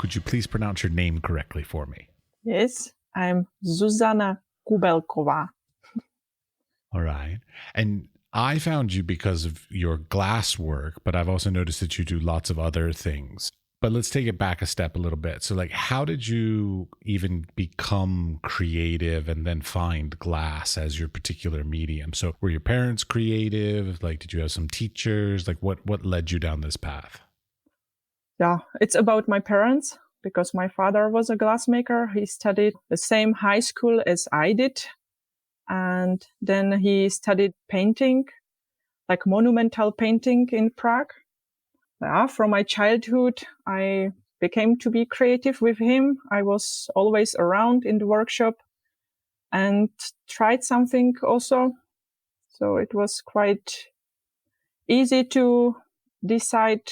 Would you please pronounce your name correctly for me? Yes, I'm Zuzana Kubelková. All right. And I found you because of your glass work, but I've also noticed that you do lots of other things. But let's take it back a step a little bit. So like, how did you even become creative and then find glass as your particular medium? So were your parents creative? Like, did you have some teachers? Like what led you down this path? Yeah, it's about my parents because my father was a glassmaker. He studied the same high school as I did. And then he studied painting, like monumental painting in Prague. Yeah, from my childhood, I became to be creative with him. I was always around in the workshop and tried something also. So it was quite easy to decide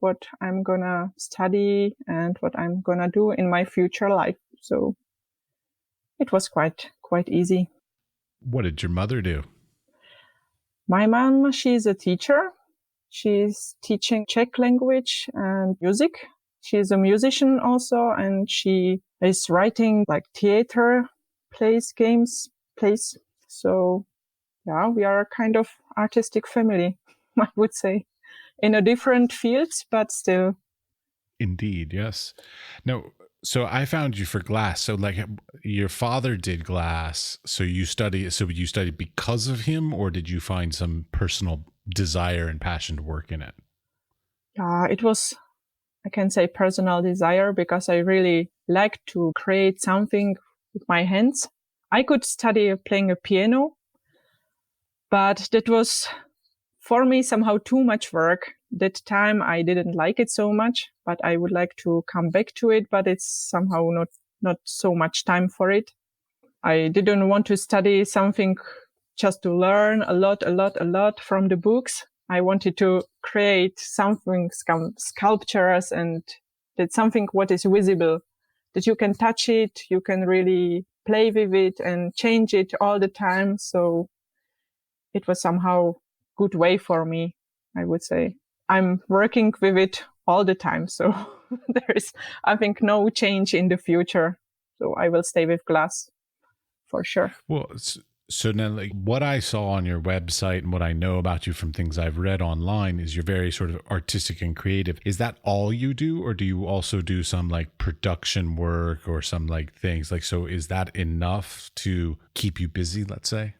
what I'm gonna study and what I'm gonna do in my future life. So it was quite easy. What did your mother do? My mom, she's a teacher. She's teaching Czech language and music. She's a musician also, and she is writing like theater plays. So yeah, we are a kind of artistic family, I would say, in a different fields, but still. Indeed, yes. Now, so I found you for glass. So like your father did glass. So you studied because of him, or did you find some personal desire and passion to work in it? It was, I can say, personal desire because I really like to create something with my hands. I could study playing a piano, but that was for me somehow too much work. That time I didn't like it so much, but I would like to come back to it, but it's somehow not so much time for it. I didn't want to study something just to learn a lot from the books. I wanted to create something, sculptures, and that's something what is visible, that you can touch it, you can really play with it and change it all the time. So it was somehow good way for me, I would say. I'm working with it all the time. So there is, I think, no change in the future. So I will stay with glass for sure. Well, so now, like what I saw on your website and what I know about you from things I've read online is you're very sort of artistic and creative. Is that all you do, or do you also do some like production work or some like things like, so is that enough to keep you busy, let's say?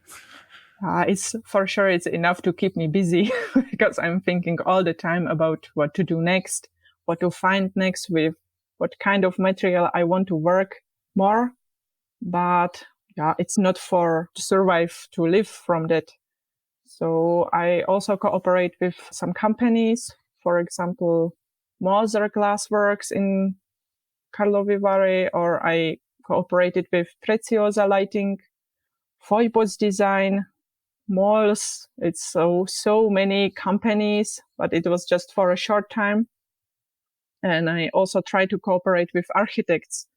It's for sure it's enough to keep me busy because I'm thinking all the time about what to do next, what to find next, with what kind of material I want to work more. But yeah, it's not for to survive, to live from that. So I also cooperate with some companies, for example, Moser Glassworks in Karlovy Vary, or I cooperated with Preciosa Lighting, Foibos Design, malls. It's so many companies, but it was just for a short time. And I also try to cooperate with architects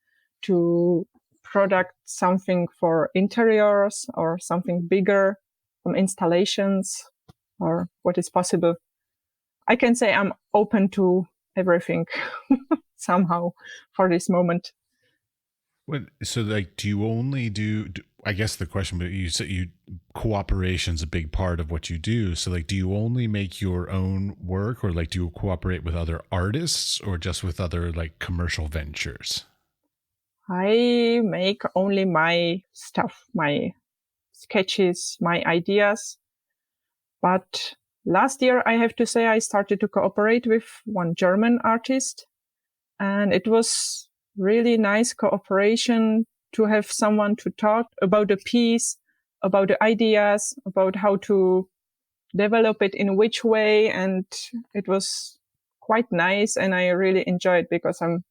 to product something for interiors or something bigger, some installations or what is possible. I can say I'm open to everything somehow for this moment. Well, so like, do you only do, I guess the question, but you said cooperation's a big part of what you do. So like, do you only make your own work, or like, do you cooperate with other artists or just with other like commercial ventures? I make only my stuff, my sketches, my ideas. But last year, I have to say, I started to cooperate with one German artist, and it was really nice cooperation to have someone to talk about the piece, about the ideas, about how to develop it in which way. And it was quite nice. And I really enjoyed it because I'm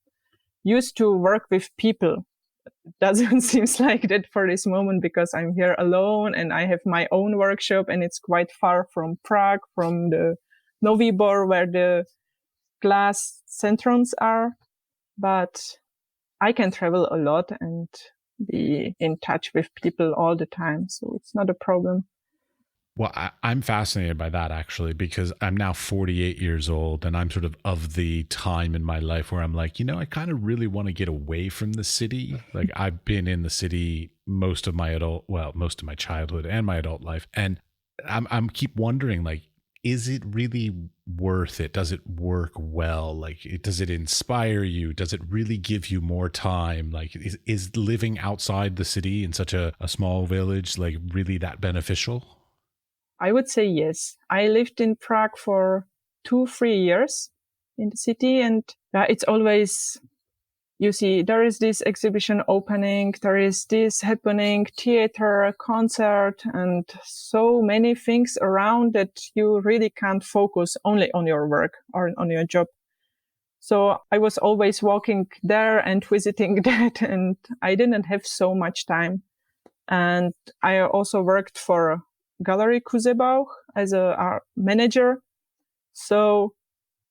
used to work with people. It doesn't seem like that for this moment because I'm here alone and I have my own workshop, and it's quite far from Prague, from the Nový Bor, where the glass centrums are. But I can travel a lot and be in touch with people all the time. So it's not a problem. Well, I'm fascinated by that actually, because I'm now 48 years old and I'm sort of the time in my life where I'm like, I kind of really want to get away from the city. Like I've been in the city most of my childhood and my adult life. And I'm keep wondering, like, is it really worth it? Does it work well? Like, does it inspire you? Does it really give you more time? Like, is living outside the city in such a small village, like, really that beneficial? I would say yes. I lived in Prague for 2-3 years in the city, and it's always, you see, there is this exhibition opening, there is this happening, theater, concert, and so many things around that you really can't focus only on your work or on your job. So I was always walking there and visiting that, and I didn't have so much time. And I also worked for Gallery Kubelková as a art manager. So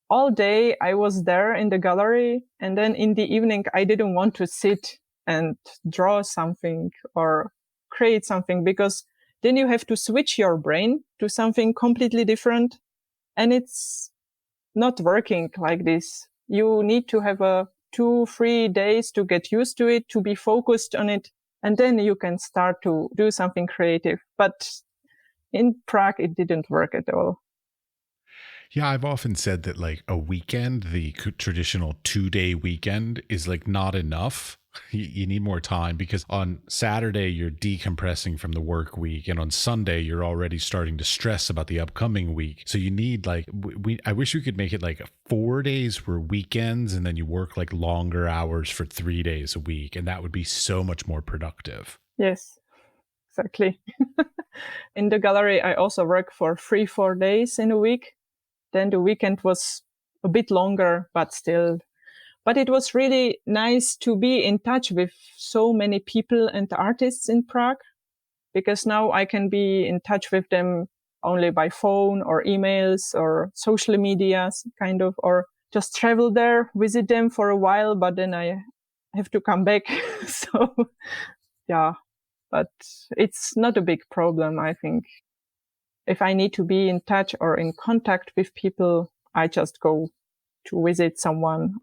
all day I was there in the gallery, and then in the evening I didn't want to sit and draw something or create something, because then you have to switch your brain to something completely different, and it's not working like this. You need to have 2-3 days to get used to it, to be focused on it, and then you can start to do something creative. But in Prague, it didn't work at all. Yeah, I've often said that like a weekend, the traditional 2-day weekend, is like not enough. You need more time, because on Saturday you're decompressing from the work week, and on Sunday you're already starting to stress about the upcoming week. So you need like I wish we could make it like 4 days were weekends, and then you work like longer hours for 3 days a week, and that would be so much more productive. Yes, exactly. In the gallery, I also work for 3-4 days in a week. Then the weekend was a bit longer, but still. But it was really nice to be in touch with so many people and artists in Prague, because now I can be in touch with them only by phone or emails or social media, kind of, or just travel there, visit them for a while, but then I have to come back. So, yeah, but it's not a big problem, I think. If I need to be in touch or in contact with people, I just go to visit someone.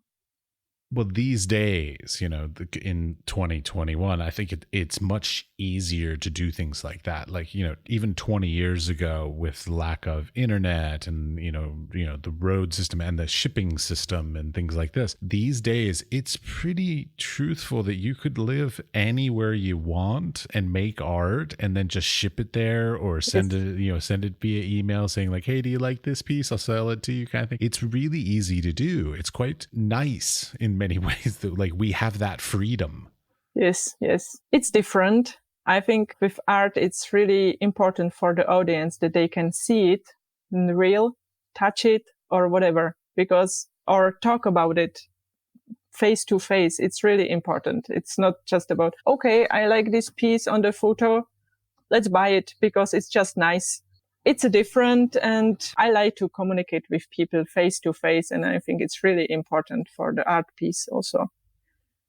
Well, these days, in 2021, I think it's much easier to do things like that. Like, even 20 years ago, with lack of internet and, the road system and the shipping system and things like this, these days, it's pretty truthful that you could live anywhere you want and make art and then just ship it there, or send it via email saying like, hey, do you like this piece? I'll sell it to you, kind of thing. It's really easy to do. It's quite nice in many ways that like we have that freedom. Yes. It's different. I think with art, it's really important for the audience that they can see it in real, touch it or whatever, or talk about it face to face. It's really important. It's not just about, okay, I like this piece on the photo, let's buy it because it's just nice. It's different, and I like to communicate with people face to face, and I think it's really important for the art piece also.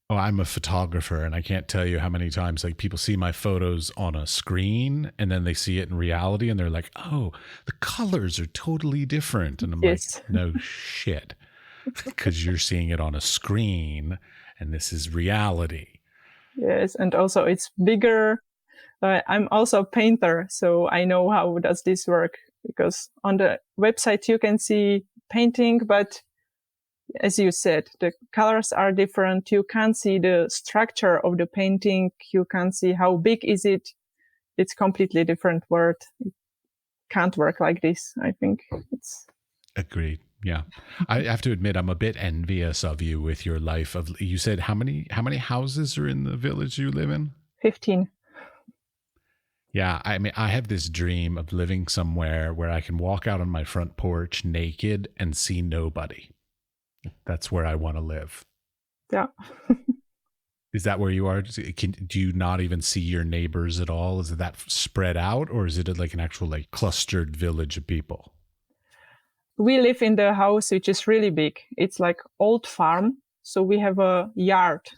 Oh, I'm a photographer, and I can't tell you how many times like people see my photos on a screen and then they see it in reality and they're like, oh, the colors are totally different. And I'm like, no shit, because you're seeing it on a screen and this is reality. Yes, and also it's bigger. I'm also a painter, so I know how does this work, because on the website you can see painting, but as you said, the colors are different. You can't see the structure of the painting. You can't see how big is it. It's completely different world. It can't work like this, I think. Agreed. Yeah. I have to admit, I'm a bit envious of you with your life. You said how many houses are in the village you live in? 15. Yeah, I mean, I have this dream of living somewhere where I can walk out on my front porch naked and see nobody. That's where I want to live. Yeah. Is that where you are? Do you not even see your neighbors at all? Is it that spread out, or is it like an actual like clustered village of people? We live in the house, which is really big. It's like old farm. So we have a yard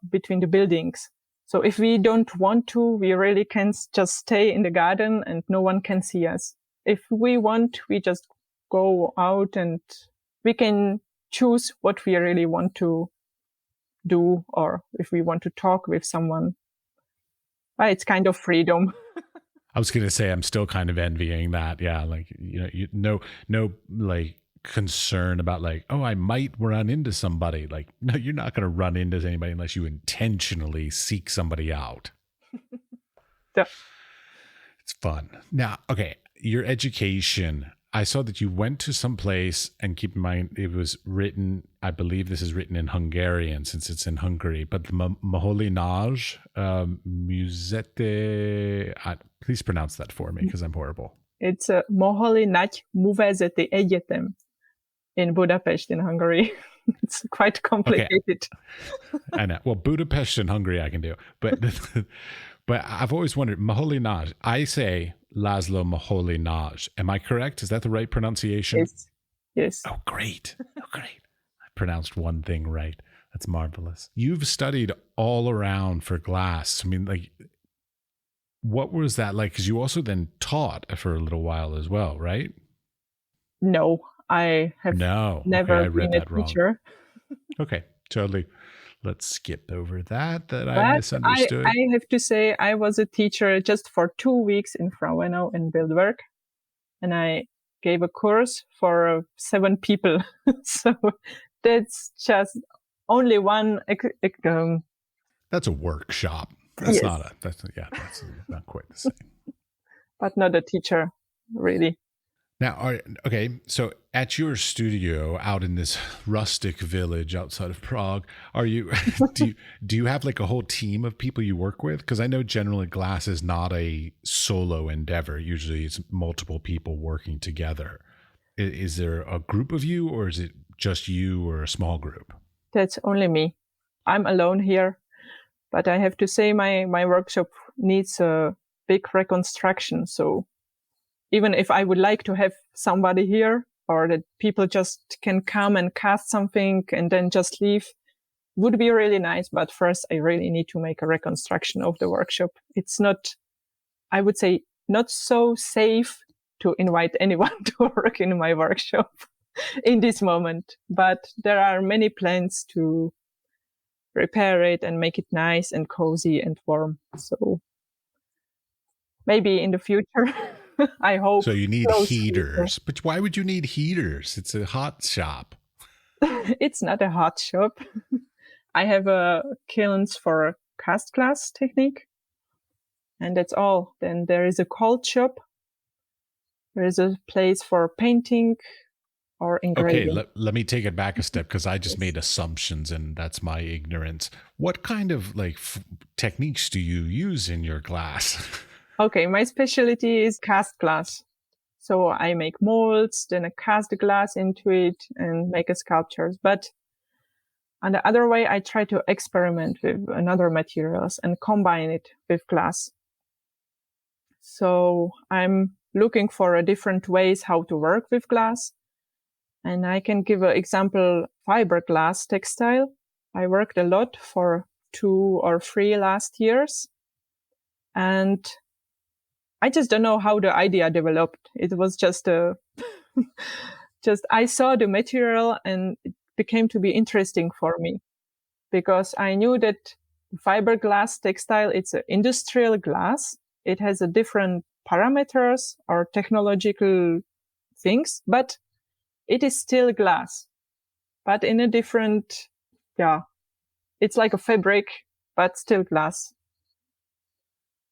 between the buildings. So if we don't want to, we really can just stay in the garden and no one can see us. if we want, we just go out and we can choose what we really want to do, or if we want to talk with someone. It's kind of freedom. I was going to say, I'm still kind of envying that. Yeah. Like, no, like concern about like, oh, I might run into somebody. Like, no, you're not going to run into anybody unless you intentionally seek somebody out. Yeah. It's fun. Now, okay, your education. I saw that you went to some place, and keep in mind, it was written, I believe this is written in Hungarian since it's in Hungary, but the Moholy-Nagy Művészeti, please pronounce that for me because I'm horrible. It's a Moholy-Nagy Művészeti Egyetem in Budapest in Hungary. It's quite complicated. Okay. I know. Well, Budapest in Hungary I can do, but I've always wondered, Moholy-Nagy, I say Laszlo Moholy-Nagy. Am I correct? Is that the right pronunciation? Yes. Oh, great. I pronounced one thing right. That's marvelous. You've studied all around for glass. I mean, like, what was that like? Because you also then taught for a little while as well, right? No, I have never been a teacher. Wrong. Okay, totally. Let's skip over that I misunderstood. I have to say I was a teacher just for 2 weeks in Frauenau in Bildwerk. And I gave a course for 7 people. So that's just only one. That's a workshop. That's not that's not quite the same. But not a teacher, really. Now, okay, so at your studio out in this rustic village outside of Prague, do you have like a whole team of people you work with? Because I know generally glass is not a solo endeavor. Usually it's multiple people working together. Is there a group of you, or is it just you or a small group? That's only me. I'm alone here, but I have to say my workshop needs a big reconstruction. So even if I would like to have somebody here, or that people just can come and cast something and then just leave, would be really nice. But first, I really need to make a reconstruction of the workshop. It's not, I would say, not so safe to invite anyone to work in my workshop in this moment. But there are many plans to repair it and make it nice and cozy and warm. So maybe in the future. I hope. So you need heaters. But why would you need heaters? It's a hot shop. It's not a hot shop. I have kilns for cast glass technique. And that's all. Then there is a cold shop. There is a place for painting or engraving. Okay, let me take it back a step because I just made assumptions and that's my ignorance. What kind of techniques do you use in your glass? Okay, my specialty is cast glass. So I make molds, then I cast the glass into it and make sculptures. But on the other way, I try to experiment with another materials and combine it with glass. So I'm looking for different ways how to work with glass. And I can give an example, fiberglass textile. I worked a lot for 2 or 3 last years. And I just don't know how the idea developed. It was just I saw the material and it became to be interesting for me because I knew that fiberglass textile, it's an industrial glass. It has a different parameters or technological things, but it is still glass, but in a different, it's like a fabric, but still glass.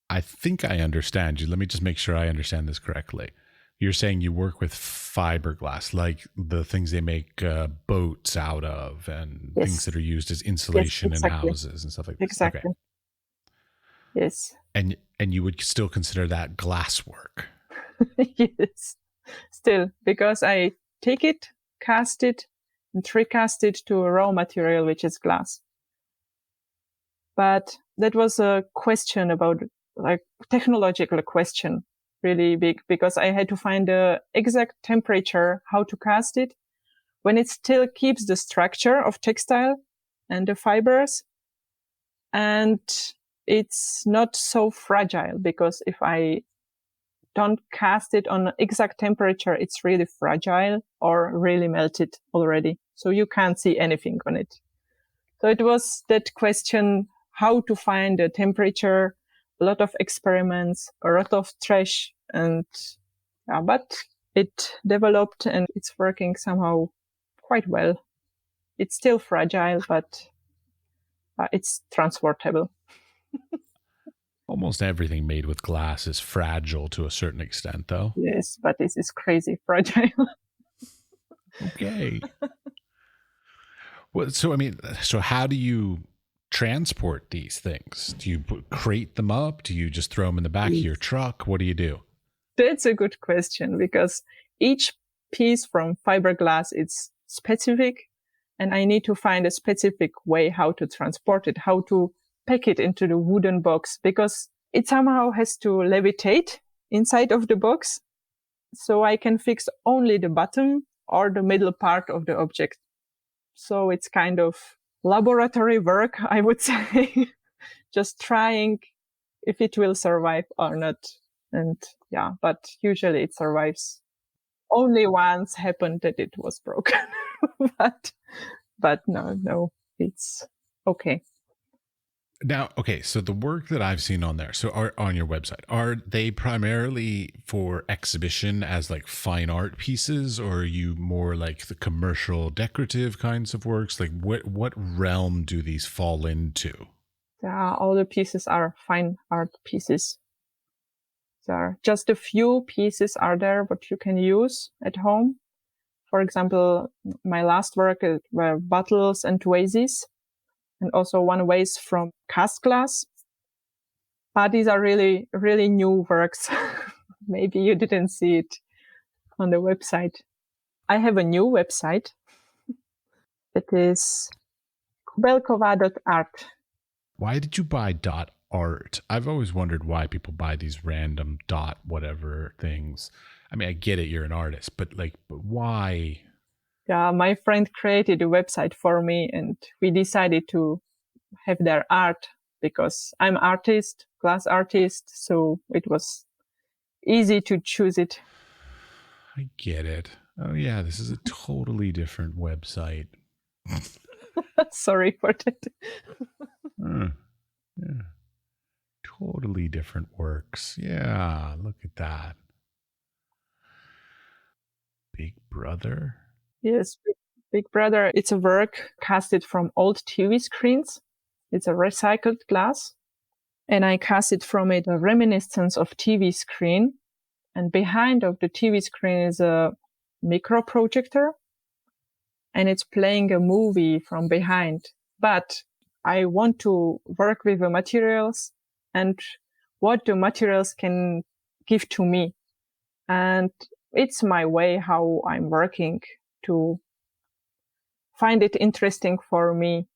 I think I understand you. Let me just make sure I understand this correctly. You're saying you work with fiberglass, like the things they make boats out of and things that are used as insulation in houses and stuff like that. Exactly. Okay. Yes. And you would still consider that glass work? Yes. Still, because I take it, cast it, and recast it to a raw material, which is glass. But that was a question about technological question, really big, because I had to find the exact temperature, how to cast it, when it still keeps the structure of textile and the fibers. And it's not so fragile, because if I don't cast it on exact temperature, it's really fragile or really melted already. So you can't see anything on it. So it was that question, how to find the temperature, a lot of experiments, a lot of trash, and but it developed and it's working somehow quite well. It's still fragile, but it's transportable. Almost everything made with glass is fragile to a certain extent, though. Yes, but this is crazy fragile. Okay. Well, so how do you transport these things? Do you crate them up? Do you just throw them in the back of your truck? What do you do? That's a good question, because each piece from fiberglass is specific, and I need to find a specific way how to transport it, how to pack it into the wooden box, because it somehow has to levitate inside of the box. So I can fix only the bottom or the middle part of the object. So it's kind of laboratory work, I would say, just trying if it will survive or not. And but usually it survives. Only once happened that it was broken, but no, it's okay. Now, okay, so the work that I've seen on there, on your website, are they primarily for exhibition as like fine art pieces, or are you more like the commercial decorative kinds of works? Like what realm do these fall into? All the pieces are fine art pieces. There are just a few pieces are there what you can use at home. For example, my last work were bottles and vases, and also one vase from cast glass. But these are really, really new works. Maybe you didn't see it on the website. I have a new website. It is Kubelková.art. Why did you buy .art? I've always wondered why people buy these random dot whatever things. I mean, I get it, you're an artist, but why? Yeah, my friend created a website for me, and we decided to have their art because I'm artist, glass artist, so it was easy to choose it. I get it. Oh yeah, this is a totally different website. Sorry for that. Yeah. Totally different works. Yeah, look at that. Big Brother? Yes, Big Brother. It's a work casted from old TV screens. It's a recycled glass. And I casted from it a reminiscence of TV screen. And behind of the TV screen is a micro projector. And it's playing a movie from behind. But I want to work with the materials and what the materials can give to me. And it's my way how I'm working to find it interesting for me.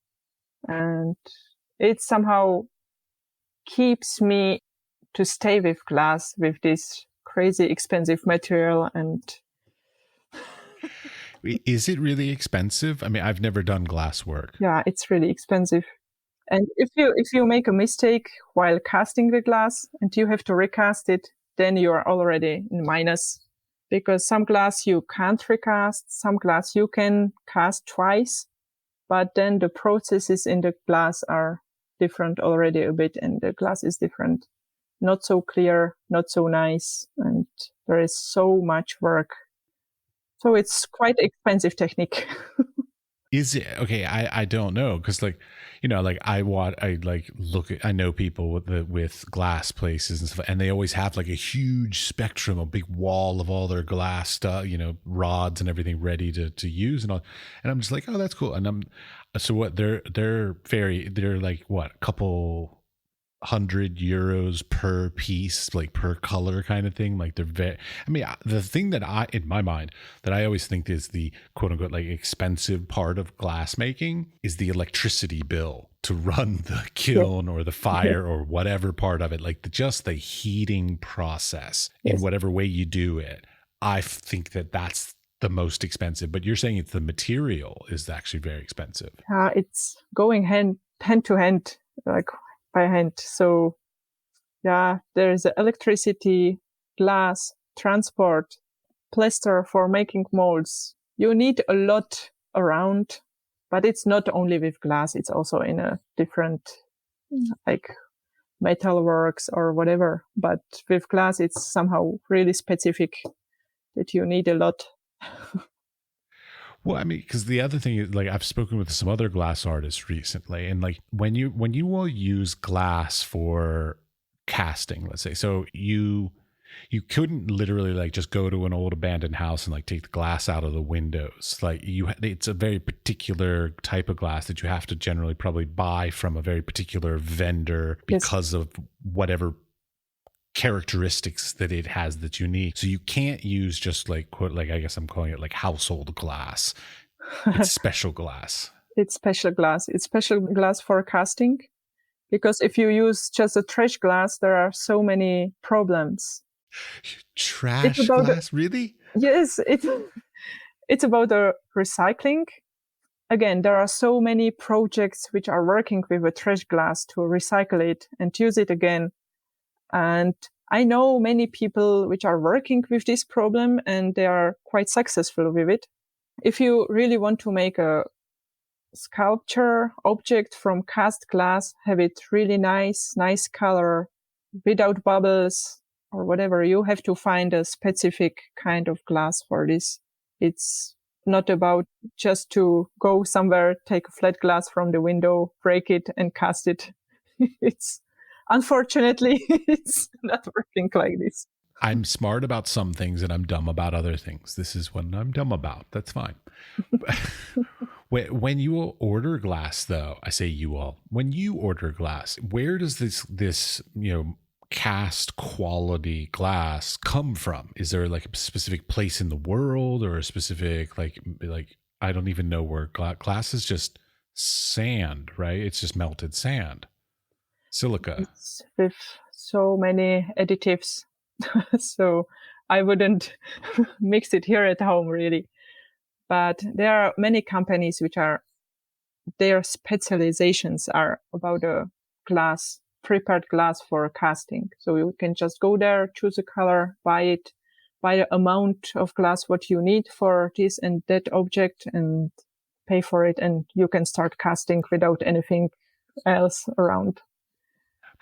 And it somehow keeps me to stay with glass, with this crazy expensive material. And is it really expensive? I mean, I've never done glass work. Yeah, it's really expensive. And if you make a mistake while casting the glass and you have to recast it, then you are already in minus. Because some glass you can't recast, some glass you can cast twice, but then the processes in the glass are different already a bit, and the glass is different. Not so clear, not so nice, and there is so much work. So it's quite expensive technique. Is it okay? I don't know, because I know people with glass places and stuff, and they always have like a huge spectrum, a big wall of all their glass stuff, rods and everything ready to use and all. And I'm just like, oh, that's cool. And so what? They're like what, a couple €100 per piece, like per color kind of thing. Like the thing that in my mind that I always think is the quote unquote like expensive part of glass making is the electricity bill to run the kiln or the fire or whatever part of it, like just the heating process in whatever way you do it. I think that's the most expensive, but you're saying it's the material is actually very expensive. It's going hand to hand, like by hand. So there's electricity, glass, transport, plaster for making molds. You need a lot around, but it's not only with glass. It's also in a different, like metalworks or whatever. But with glass, it's somehow really specific that you need a lot. Well, I mean, because the other thing is, like, I've spoken with some other glass artists recently, and like when you will use glass for casting, let's say, so you couldn't literally like just go to an old abandoned house and like take the glass out of the windows. Like it's a very particular type of glass that you have to generally probably buy from a very particular vendor because of whatever characteristics that it has that you need. So you can't use just like, quote, like, I guess I'm calling it like household glass. It's special glass. It's special glass. It's special glass for casting, because if you use just a trash glass, there are so many problems. Trash glass? Really? Yes, it's about the recycling. Again, there are so many projects which are working with a trash glass to recycle it and use it again. And I know many people which are working with this problem, and they are quite successful with it. If you really want to make a sculpture object from cast glass, have it really nice color, without bubbles or whatever, you have to find a specific kind of glass for this. It's not about just to go somewhere, take a flat glass from the window, break it and cast it. Unfortunately, it's not working like this. I'm smart about some things and I'm dumb about other things. This is what I'm dumb about. That's fine. When you order glass, though, I say you all, when you order glass, where does this cast quality glass come from? Is there like a specific place in the world, or a specific like I don't even know where glass is just sand, right? It's just melted sand. Silica. It's with so many additives. So I wouldn't mix it here at home, really. But there are many companies which their specializations are about a glass, prepared glass for casting. So you can just go there, choose a color, buy it, buy the amount of glass what you need for this and that object, and pay for it. And you can start casting without anything else around.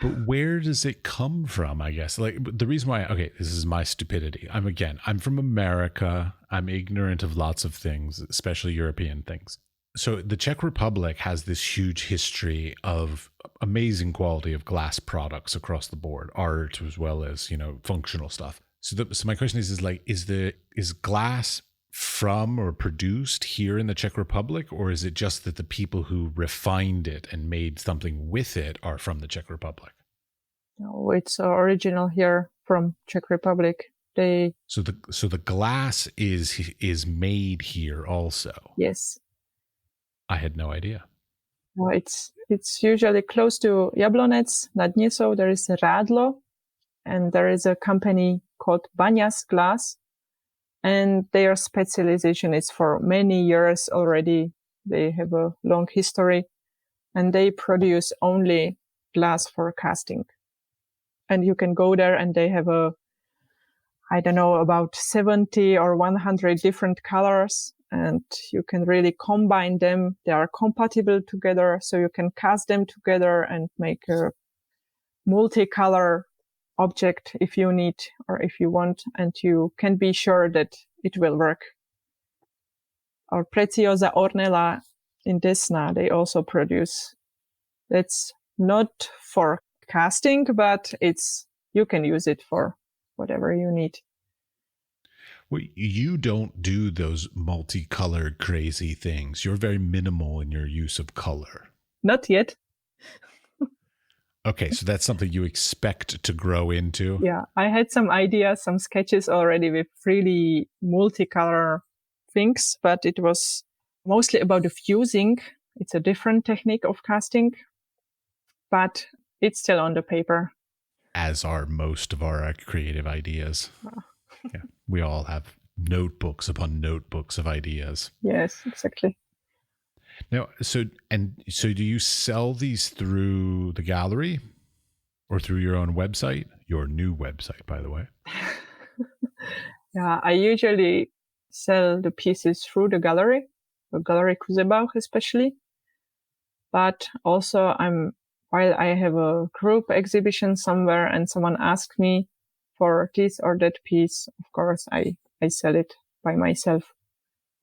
But where does it come from, I guess? Like, the reason why, okay, this is my stupidity. I'm from America. I'm ignorant of lots of things, especially European things. So the Czech Republic has this huge history of amazing quality of glass products across the board, art as well as, functional stuff. So my question is glass from or produced here in the Czech Republic, or is it just that the people who refined it and made something with it are from the Czech Republic? No, it's original here from Czech Republic. So the glass is made here also. Yes. I had no idea. Well, it's usually close to Jablonec, nad Nisou. There is a Radlo, and there is a company called Banias Glass. And their specialization is for many years already. They have a long history, and they produce only glass for casting. And you can go there, and they have about 70 or 100 different colors, and you can really combine them. They are compatible together, so you can cast them together and make a multicolor object if you need or if you want, and you can be sure that it will work. Our Preziosa Ornella in Desna, they also produce. That's not for casting, but you can use it for whatever you need. Well, you don't do those multicolored crazy things. You're very minimal in your use of color. Not yet. Okay, so that's something you expect to grow into? Yeah, I had some ideas, some sketches already with really multicolor things, but it was mostly about the fusing. It's a different technique of casting, but it's still on the paper. As are most of our creative ideas. Oh. Yeah, we all have notebooks upon notebooks of ideas. Yes, exactly. Now, so do you sell these through the gallery or through your own website? Your new website, by the way. Yeah, I usually sell the pieces through the gallery Kubelková especially. But also while I have a group exhibition somewhere and someone asks me for this or that piece, of course, I sell it by myself.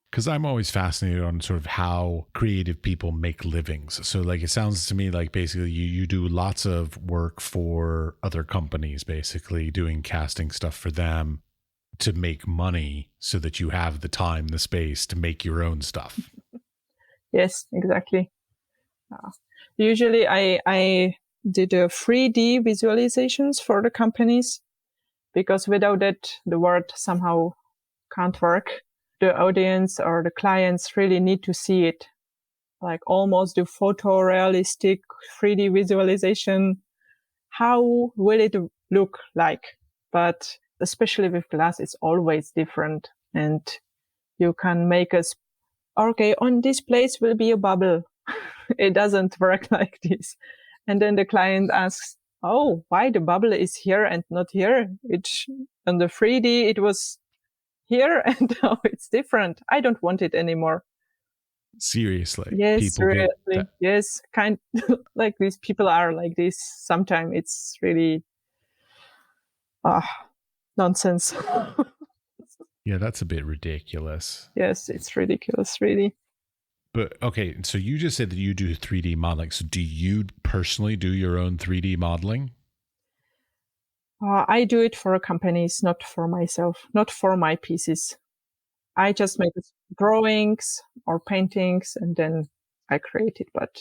Because I'm always fascinated on sort of how creative people make livings. So like it sounds to me like basically you do lots of work for other companies, basically doing casting stuff for them to make money so that you have the time, the space to make your own stuff. Yes, exactly. Usually I did 3D visualizations for the companies because without that, the word somehow can't work. The audience or the clients really need to see it, like almost the photorealistic 3D visualization. How will it look like? But especially with glass, it's always different. And you can make okay, on this place will be a bubble. It doesn't work like this. And then the client asks, oh, why the bubble is here and not here? On the 3D, it was here and now it's different. I don't want it anymore. Seriously. Yes, People seriously. get that. Yes, kind like these people are like this. Sometimes it's really nonsense. Yeah, that's a bit ridiculous. Yes, it's ridiculous, really. But okay, so you just said that you do 3D modeling. So do you personally do your own 3D modeling? I do it for companies, not for myself, not for my pieces. I just make drawings or paintings and then I create it. But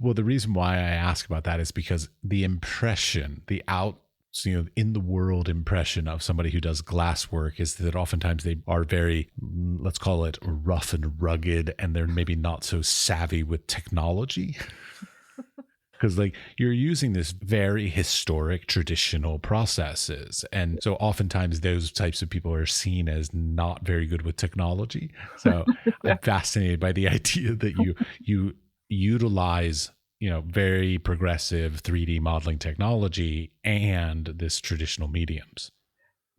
Well, the reason why I ask about that is because the impression, in the world impression of somebody who does glass work is that oftentimes they are very, let's call it rough and rugged, and they're maybe not so savvy with technology. Because like you're using this very historic traditional processes, and so oftentimes those types of people are seen as not very good with technology. So yeah. I'm fascinated by the idea that you utilize very progressive 3D modeling technology and this traditional mediums.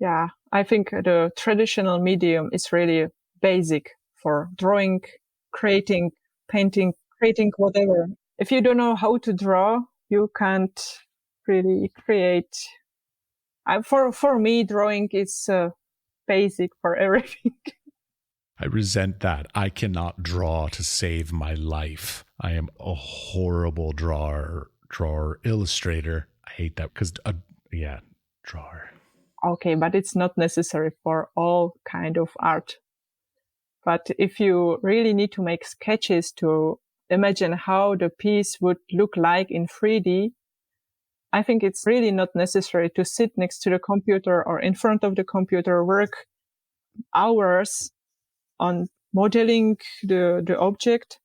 Yeah, I think the traditional medium is really basic for drawing, creating, painting, creating whatever. If you don't know how to draw, you can't really create. For me, drawing is basic for everything. I resent that. I cannot draw to save my life. I am a horrible drawer, illustrator. I hate that because, drawer. Okay, but it's not necessary for all kind of art. But if you really need to make sketches to imagine how the piece would look like in 3D, I think it's really not necessary to sit next to the computer or in front of the computer, work hours on modeling the object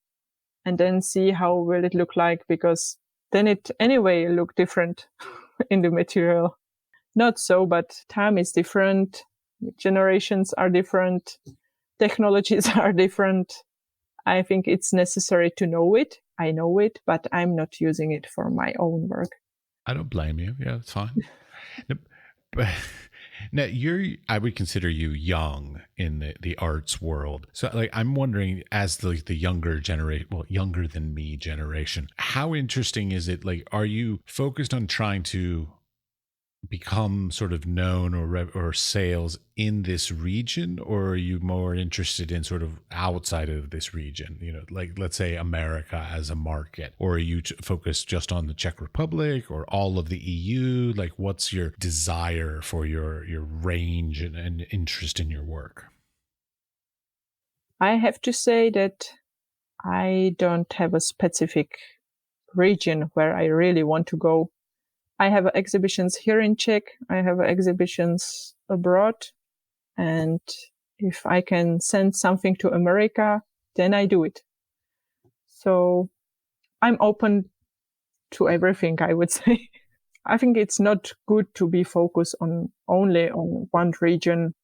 and then see how will it look like, because then it anyway look different in the material. Not so, but time is different. Generations are different. Technologies are different. I think it's necessary to know it. I know it, but I'm not using it for my own work. I don't blame you. Yeah, it's fine. But now I would consider you young in the arts world. So like, I'm wondering, as the younger generation, well, younger than me generation, how interesting is it? Like, are you focused on trying to become sort of known or sales in this region, or are you more interested in sort of outside of this region, like let's say America as a market, or are you focused just on the Czech Republic or all of the EU? Like, what's your desire for your range and interest in your work? I have to say that I don't have a specific region where I really want to go. I have exhibitions here in Czech. I have exhibitions abroad. And if I can send something to America, then I do it. So I'm open to everything, I would say. I think it's not good to be focused only on one region.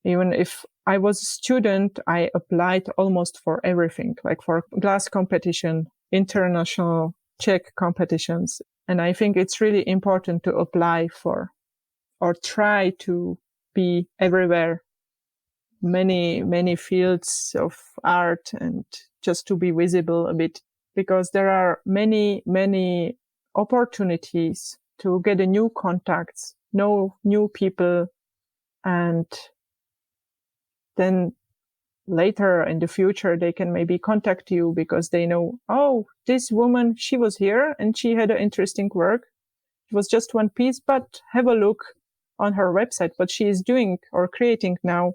Even if I was a student, I applied almost for everything, like for glass competition, international Czech competitions. And I think it's really important to apply for or try to be everywhere, many fields of art, and just to be visible a bit, because there are many opportunities to get a new contacts, know new people, and then later in the future they can maybe contact you because they know, oh, this woman, she was here and she had an interesting work. It was just one piece, but have a look on her website what she is doing or creating now.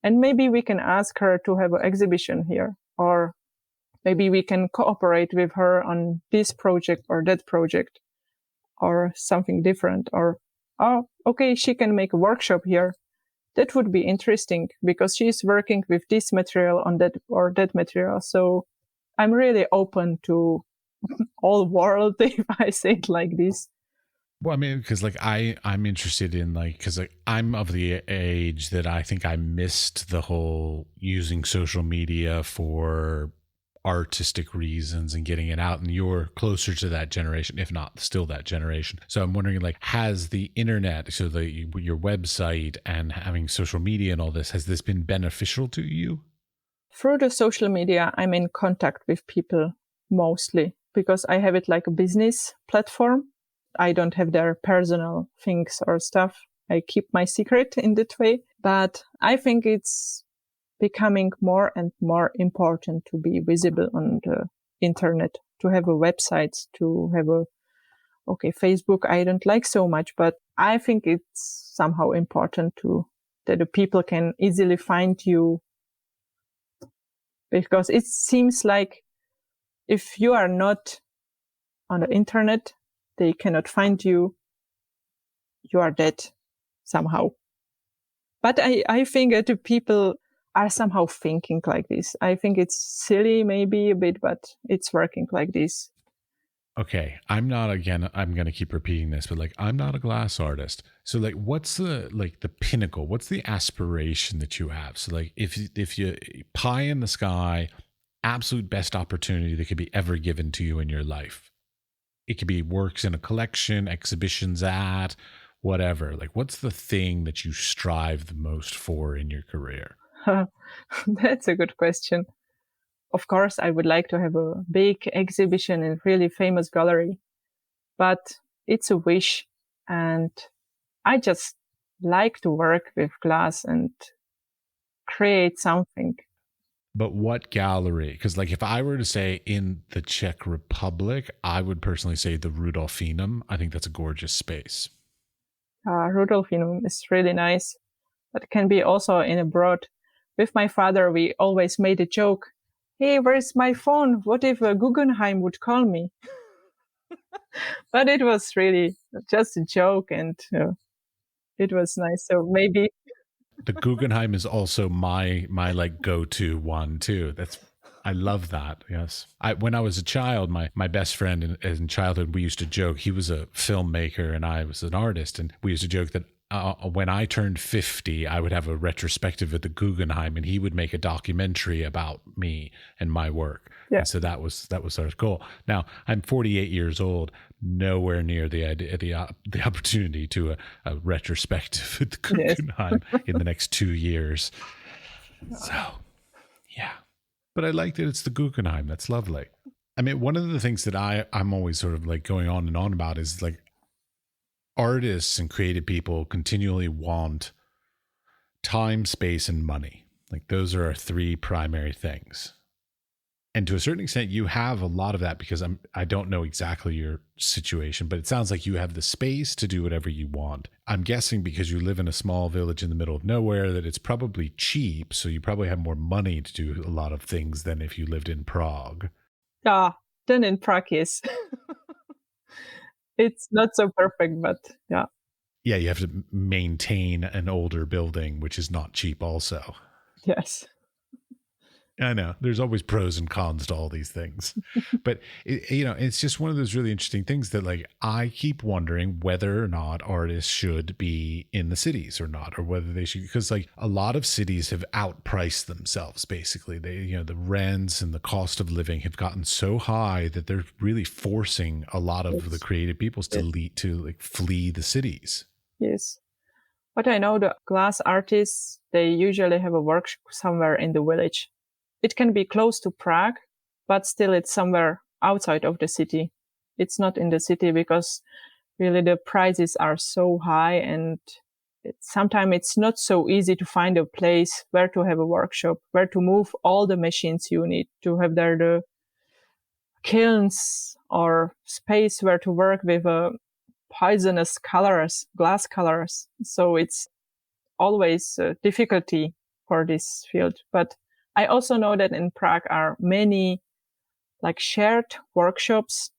And maybe we can ask her to have an exhibition here, or maybe we can cooperate with her on this project or that project or something different. Or, oh, okay, she can make a workshop here. That would be interesting because she's working with this material on that or that material. So I'm really open to all world, if I say it like this. Well, I mean, because like I'm interested in like, because like I'm of the age that I think I missed the whole using social media for artistic reasons and getting it out, and you're closer to that generation, if not still that generation. So I'm wondering, like, has the internet, so your website and having social media and all this, has this been beneficial to you? Through the social media, I'm in contact with people mostly because I have it like a business platform. I don't have their personal things or stuff. I keep my secret in that way, but I think it's becoming more and more important to be visible on the internet, to have a website, to have Facebook I don't like so much, but I think it's somehow important that the people can easily find you, because it seems like if you are not on the internet, they cannot find you. You are dead somehow. But I think that the people are somehow thinking like this. I think it's silly maybe a bit, but it's working like this. Okay, I'm going to keep repeating this, but like, I'm not a glass artist. So like, what's the pinnacle? What's the aspiration that you have? So like, if you pie in the sky, absolute best opportunity that could be ever given to you in your life. It could be works in a collection, exhibitions at, whatever. Like, what's the thing that you strive the most for in your career? That's a good question. Of course, I would like to have a big exhibition in a really famous gallery, but it's a wish. And I just like to work with glass and create something. But what gallery? Because like, if I were to say in the Czech Republic, I would personally say the Rudolfinum. I think that's a gorgeous space. Rudolfinum is really nice, but it can be also in abroad. With my father, we always made a joke. Hey, where's my phone? What if Guggenheim would call me? But it was really just a joke, and it was nice. So maybe the Guggenheim is also my like go-to one too. I love that. Yes. When I was a child, my best friend in childhood, we used to joke, he was a filmmaker and I was an artist. And we used to joke that when I turned 50, I would have a retrospective at the Guggenheim and he would make a documentary about me and my work. Yeah. And so that was our goal. Now I'm 48 years old, nowhere near the opportunity to a retrospective at the Guggenheim in the next 2 years. So, yeah. But I like that it's the Guggenheim. That's lovely. I mean, one of the things that I'm always sort of like going on and on about is like, artists and creative people continually want time, space, and money. Like, those are our three primary things. And to a certain extent, you have a lot of that, because I don't know exactly your situation, but it sounds like you have the space to do whatever you want. I'm guessing because you live in a small village in the middle of nowhere that it's probably cheap, so you probably have more money to do a lot of things than if you lived in Prague. Yeah, then in Prague, yes. It's not so perfect, but yeah. Yeah, you have to maintain an older building, which is not cheap also. Yes. I know there's always pros and cons to all these things, but it's just one of those really interesting things that, like, I keep wondering whether or not artists should be in the cities or not, or whether they should, because like a lot of cities have outpriced themselves. Basically, the rents and the cost of living have gotten so high that they're really forcing a lot of the creative peoples to flee the cities. Yes. But I know the glass artists, they usually have a workshop somewhere in the village. It can be close to Prague, but still it's somewhere outside of the city. It's not in the city because really the prices are so high, and sometimes it's not so easy to find a place where to have a workshop, where to move all the machines you need to have there, the kilns or space where to work with poisonous colors, glass colors. So it's always a difficulty for this field. But I also know that in Prague are many like shared workshops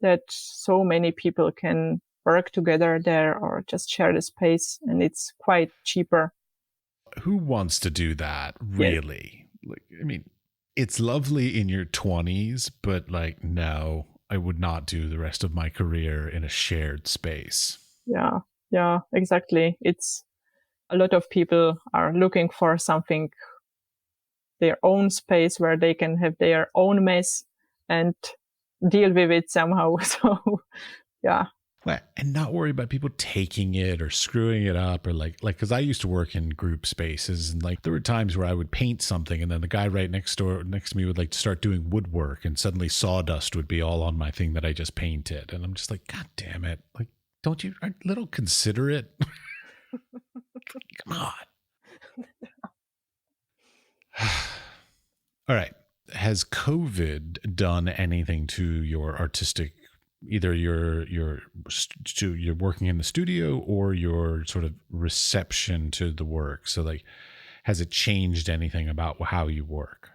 that so many people can work together there or just share the space, and it's quite cheaper. Who wants to do that, really? Yeah. Like, I mean, it's lovely in your 20s, but like, no, I would not do the rest of my career in a shared space. Yeah, exactly. It's a lot of people are looking for something, their own space where they can have their own mess and deal with it somehow. So, yeah. And not worry about people taking it or screwing it up, or because I used to work in group spaces, and like there were times where I would paint something and then the guy right next to me would like to start doing woodwork, and suddenly sawdust would be all on my thing that I just painted. And I'm just like, God damn it. Like, don't you a little considerate? Come on. All right. Has COVID done anything to your artistic, either you're working in the studio or your sort of reception to the work? So like, has it changed anything about how you work?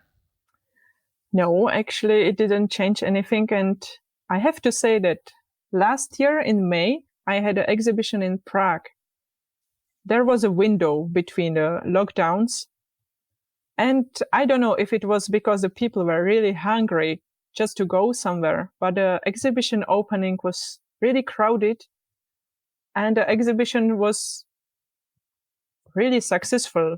No, actually it didn't change anything. And I have to say that last year in May, I had an exhibition in Prague. There was a window between the lockdowns. And I don't know if it was because the people were really hungry just to go somewhere, but the exhibition opening was really crowded and the exhibition was really successful.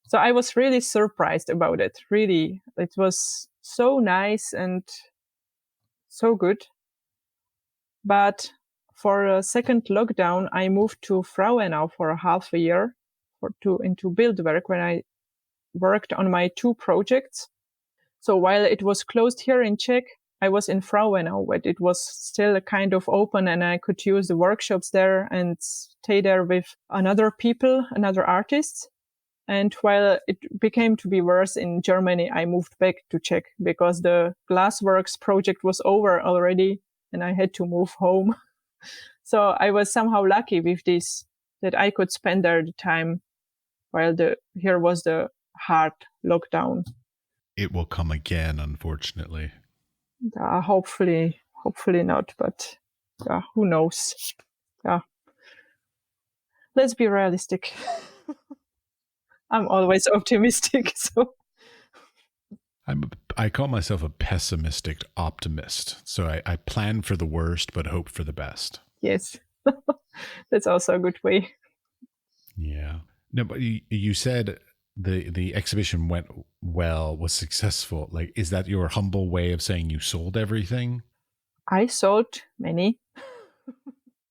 So I was really surprised about it. Really, it was so nice and so good. But for a second lockdown, I moved to Frauenau for a half a year into Bildwerk when I worked on my 2 projects. So while it was closed here in Czech, I was in Frauenau, but it was still kind of open and I could use the workshops there and stay there with other artists. And while it became to be worse in Germany, I moved back to Czech because the Glassworks project was over already and I had to move home. So I was somehow lucky with this, that I could spend there the time while here was the hard lockdown. It will come again, unfortunately. Hopefully not, but who knows? Yeah. Let's be realistic. I'm always optimistic, so. I call myself a pessimistic optimist. So I plan for the worst, but hope for the best. Yes. That's also a good way. Yeah. No, but you said the exhibition went well, was successful. Like, is that your humble way of saying you sold everything? I sold many.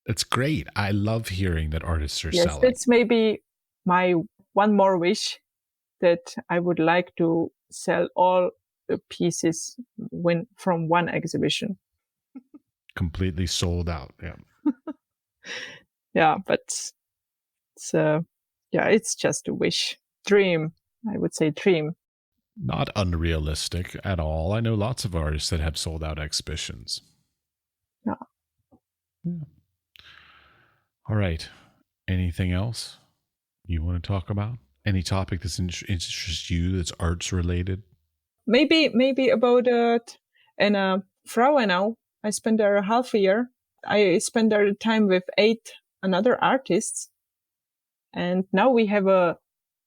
That's great. I love hearing that artists are selling. That's maybe my one more wish, that I would like to sell all the pieces from one exhibition. Completely sold out. Yeah. Yeah, but it's just a wish. Dream. I would say dream. Not unrealistic at all. I know lots of artists that have sold out exhibitions. Yeah. All right. Anything else you want to talk about? Any topic that interests you that's arts related? Maybe about it. In Frauenau, I spent there a half a year. I spent there time with 8 another artists. And now we have a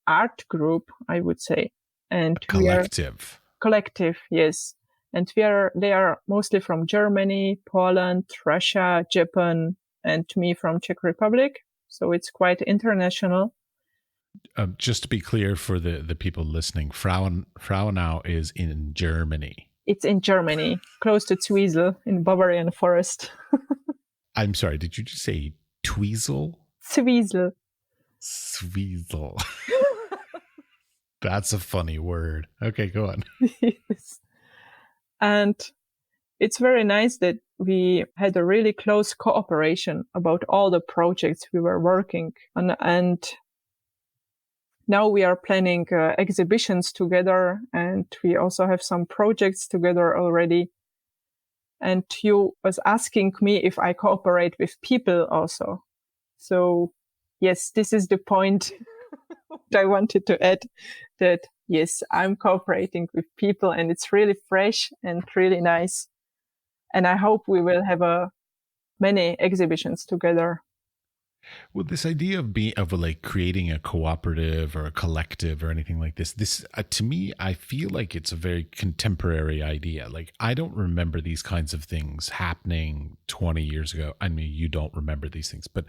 art group, I would say. And a collective. Collective, yes. And they are mostly from Germany, Poland, Russia, Japan, and me from Czech Republic. So it's quite international. Just to be clear for the people listening, Frauenau is in Germany. It's in Germany, close to Zwiesel in Bavarian forest. I'm sorry, did you just say Tweezel? Sweezel. Sweezel. That's a funny word. Okay, go on. Yes. And it's very nice that we had a really close cooperation about all the projects we were working on. And now we are planning exhibitions together, and we also have some projects together already. And you was asking me if I cooperate with people also. So yes, this is the point that I wanted to add, that yes, I'm cooperating with people, and it's really fresh and really nice. And I hope we will have many exhibitions together. Well, this idea of like creating a cooperative or a collective or anything like this to me, I feel like it's a very contemporary idea. Like, I don't remember these kinds of things happening 20 years ago. I mean, you don't remember these things, but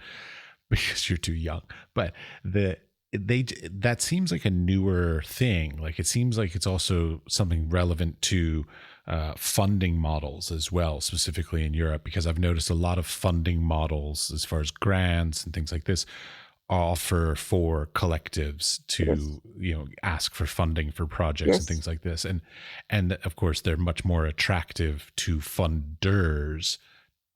because you're too young. But that seems like a newer thing. Like, it seems like it's also something relevant to funding models as well, specifically in Europe, because I've noticed a lot of funding models as far as grants and things like this offer for collectives to, ask for funding for projects and things like this. And of course, they're much more attractive to funders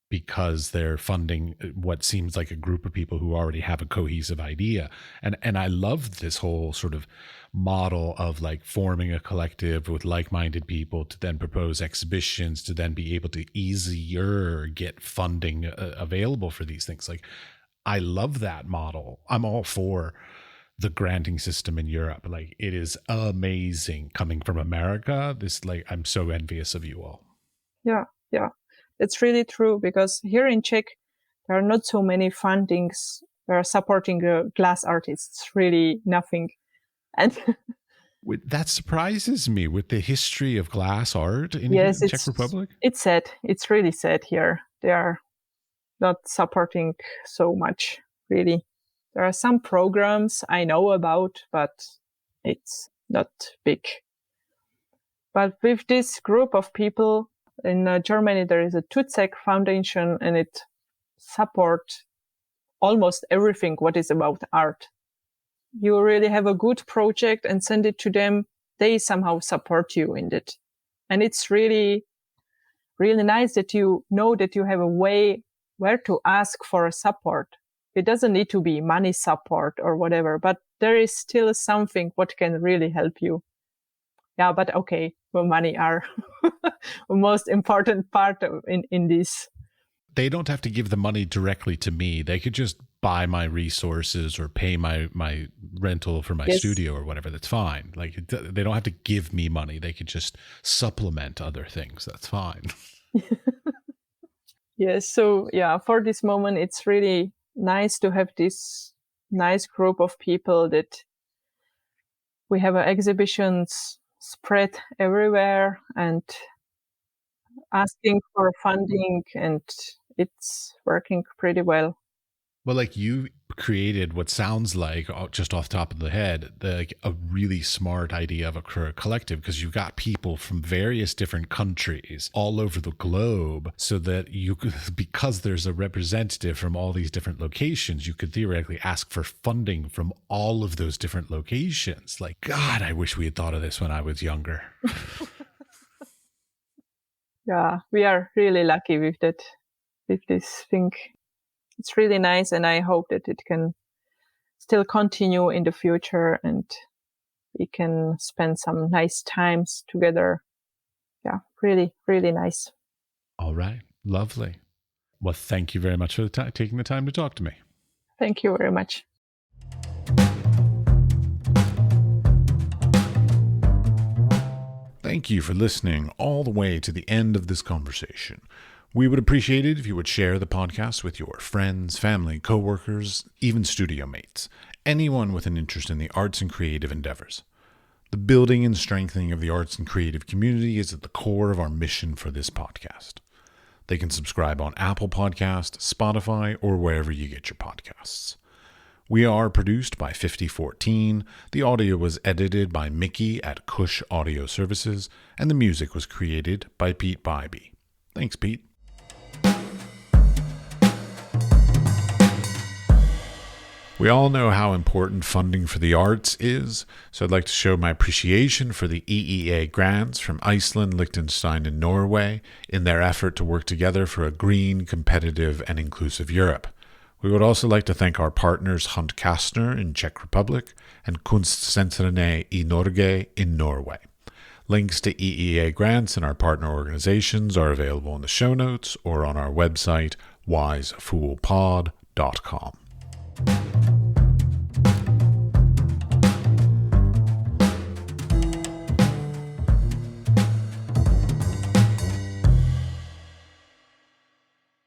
because they're funding what seems like a group of people who already have a cohesive idea. And I love this whole sort of model of like forming a collective with like-minded people to then propose exhibitions, to then be able to easier get funding available for these things. Like, I love that model. I'm all for the granting system in Europe. Like, it is amazing coming from America. I'm so envious of you all. Yeah. It's really true, because here in Czech, there are not so many fundings that are supporting glass artists. It's really nothing. And that surprises me with the history of glass art in yes, Czech Republic. It's sad. It's really sad here. They are not supporting so much, really. There are some programs I know about, but it's not big. But with this group of people, in Germany, there is a Czech foundation, and it supports almost everything what is about art. You really have a good project and send it to them. They somehow support you in it. And it's really, really nice that you know that you have a way where to ask for support. It doesn't need to be money support or whatever, but there is still something what can really help you. Yeah, but okay, well, money are the most important part in this. They don't have to give the money directly to me. They could just buy my resources or pay my rental for my studio or whatever. That's fine. Like, they don't have to give me money. They could just supplement other things. That's fine. Yes. So yeah, for this moment, it's really nice to have this nice group of people that we have exhibitions spread everywhere and asking for funding, and it's working pretty well. Well, like, you created what sounds like, just off the top of the head, a really smart idea of a collective, because you've got people from various different countries all over the globe, so that because there's a representative from all these different locations, you could theoretically ask for funding from all of those different locations. Like, God, I wish we had thought of this when I was younger. Yeah, we are really lucky with this thing. It's really nice, and I hope that it can still continue in the future and we can spend some nice times together. Yeah, really, really nice. All right. Lovely. Well, thank you very much for taking the time to talk to me. Thank you very much. Thank you for listening all the way to the end of this conversation. We would appreciate it if you would share the podcast with your friends, family, coworkers, even studio mates, anyone with an interest in the arts and creative endeavors. The building and strengthening of the arts and creative community is at the core of our mission for this podcast. They can subscribe on Apple Podcasts, Spotify, or wherever you get your podcasts. We are produced by 5014, the audio was edited by Mickey at CushAudio Services, and the music was created by Pete Bybee. Thanks, Pete. We all know how important funding for the arts is, so I'd like to show my appreciation for the EEA grants from Iceland, Liechtenstein, and Norway in their effort to work together for a green, competitive, and inclusive Europe. We would also like to thank our partners Hunt Kastner in Czech Republic and Kunstsentrene i Norge in Norway. Links to EEA grants and our partner organizations are available in the show notes or on our website, wisefoolpod.com.